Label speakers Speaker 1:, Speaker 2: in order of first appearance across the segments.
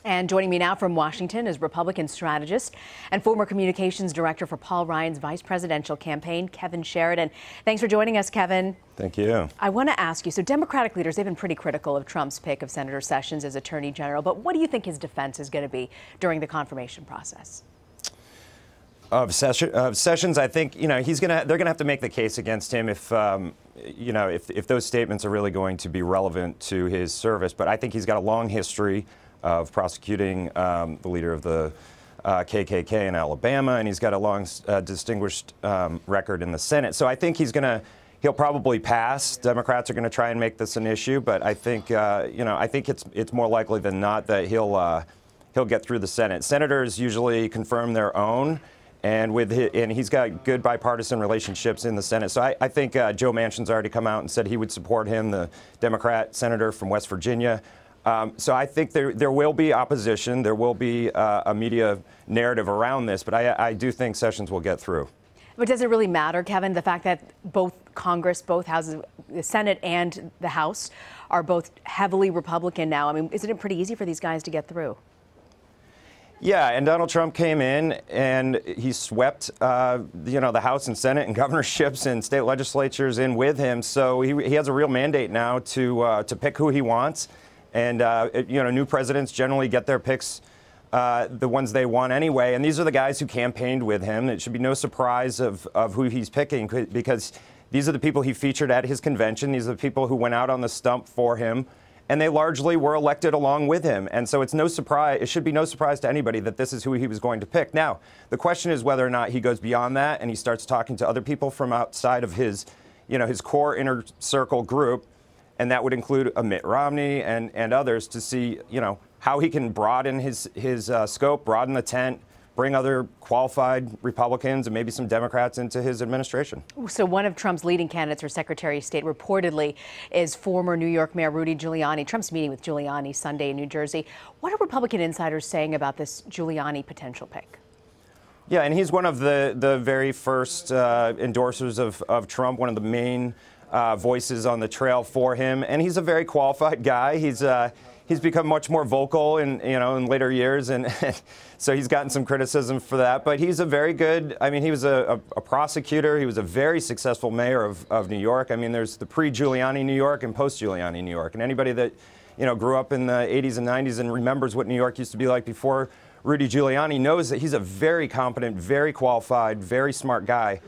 Speaker 1: And joining me now from Washington is Republican strategist and former communications director for Paul Ryan's vice presidential campaign, Kevin Sheridan. Thanks for joining us, Kevin.
Speaker 2: Thank you.
Speaker 1: I want to ask you, so Democratic leaders, they've been pretty critical of Trump's pick of Senator Sessions as Attorney General, but what do you think his defense is going to be during the confirmation process?
Speaker 2: Of Sessions, I think they're gonna have to make the case against him if those statements are really going to be relevant to his service. But I think he's got a long history of prosecuting the leader of the KKK in Alabama, and he's got a long, distinguished record in the Senate. So I think he'll probably pass. Democrats are going to try and make this an issue, but I think it's more likely than not that he'll get through the Senate. Senators usually confirm their own. And he's got good bipartisan relationships in the Senate. So I think Joe Manchin's already come out and said he would support him, the Democrat senator from West Virginia. So I think there will be opposition. There will be a media narrative around this. But I do think Sessions will get through.
Speaker 1: But does it really matter, Kevin, the fact that both Congress, both houses, the Senate and the House, are both heavily Republican now? I mean, isn't it pretty easy for these guys to get through?
Speaker 2: Yeah, and Donald Trump came in and he swept, the House and Senate and governorships and state legislatures in with him. So he has a real mandate now to pick who he wants. And, new presidents generally get their picks, the ones they want anyway. And these are the guys who campaigned with him. It should be no surprise of who he's picking, because these are the people he featured at his convention. These are the people who went out on the stump for him. And they largely were elected along with him. And so it's no surprise. It should be no surprise to anybody that this is who he was going to pick. Now, the question is whether or not he goes beyond that and he starts talking to other people from outside of his core inner circle group. And that would include a Mitt Romney and others to see, how he can broaden his scope, broaden the tent, bring other qualified Republicans and maybe some Democrats into his administration. So
Speaker 1: one of Trump's leading candidates for Secretary of State reportedly is former New York Mayor Rudy Giuliani. Trump's meeting with Giuliani Sunday in New Jersey. What are Republican insiders saying about this Giuliani potential pick?
Speaker 2: Yeah, and he's one of the very first endorsers of Trump, one of the main voices on the trail for him. And he's a very qualified guy. He's become much more vocal in later years, and so he's gotten some criticism for that. But he's a very good. I mean, he was a prosecutor. He was a very successful mayor of New York. I mean, there's the pre-Giuliani New York and post-Giuliani New York, and anybody that grew up in the 80s and 90s and remembers what New York used to be like before Rudy Giuliani knows that he's a very competent, very qualified, very smart guy.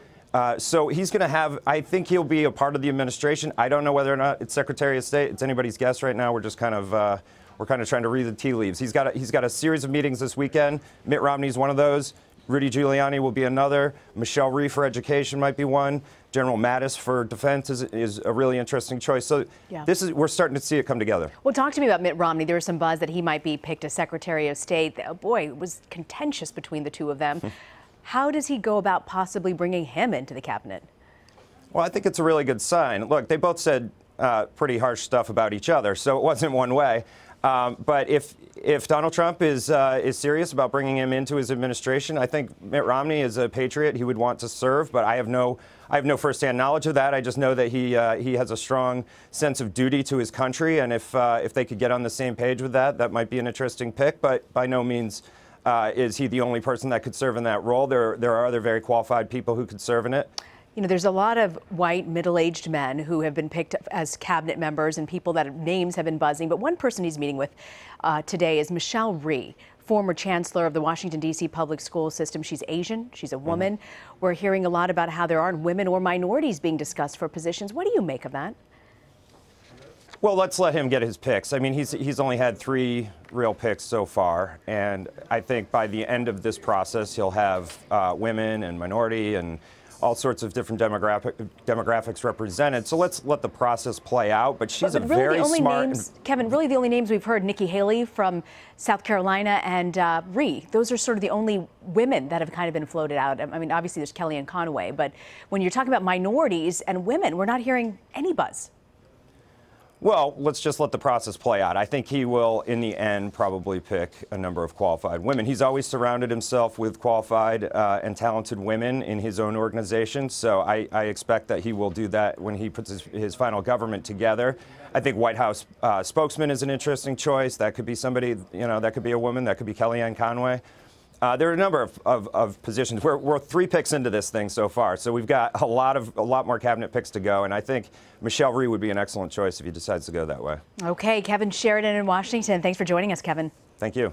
Speaker 2: So he's going to have. I think he'll be a part of the administration. I don't know whether or not it's Secretary of State. It's anybody's guess right now. We're just kind of trying to read the tea leaves. He's got a series of meetings this weekend. Mitt Romney's one of those. Rudy Giuliani will be another. Michelle Rhee for education might be one. General Mattis for defense is a really interesting choice. So yeah. We're starting to see it come together.
Speaker 1: Well, talk to me about Mitt Romney. There was some buzz that he might be picked as Secretary of State. Oh, boy, it was contentious between the two of them. How does he go about possibly bringing him into the cabinet?
Speaker 2: Well, I think it's a really good sign. Look, they both said pretty harsh stuff about each other, so it wasn't one way. But if Donald Trump is serious about bringing him into his administration, I think Mitt Romney is a patriot. He would want to serve, but I have no firsthand knowledge of that. I just know that he has a strong sense of duty to his country, and if they could get on the same page with that, that might be an interesting pick. But by no means is he the only person that could serve in that role. There are other very qualified people who could serve in it.
Speaker 1: There's a lot of white, middle-aged men who have been picked as cabinet members and people that names have been buzzing. But one person he's meeting with today is Michelle Rhee, former chancellor of the Washington, D.C. public school system. She's Asian. She's a woman. We're hearing a lot about how there aren't women or minorities being discussed for positions. What do you make of that?
Speaker 2: Well, let's let him get his picks. I mean, he's only had 3 real picks so far, and I think by the end of this process, he'll have women and minority and all sorts of different demographics represented. So let's let the process play out. But she's
Speaker 1: really
Speaker 2: a very smart.
Speaker 1: Kevin, really the only names we've heard: Nikki Haley from South Carolina and Rhee. Those are sort of the only women that have kind of been floated out. I mean, obviously there's Kellyanne Conway, but when you're talking about minorities and women, we're not hearing any buzz.
Speaker 2: Well, let's just let the process play out. I think he will, in the end, probably pick a number of qualified women. He's always surrounded himself with qualified and talented women in his own organization, so I expect that he will do that when he puts his final government together. I think White House spokesman is an interesting choice. That could be somebody, that could be a woman. That could be Kellyanne Conway. There are a number of positions. We're 3 picks into this thing so far, so we've got a lot more cabinet picks to go, and I think Michelle Rhee would be an excellent choice if he decides to go that way.
Speaker 1: Okay, Kevin Sheridan in Washington. Thanks for joining us, Kevin.
Speaker 2: Thank you.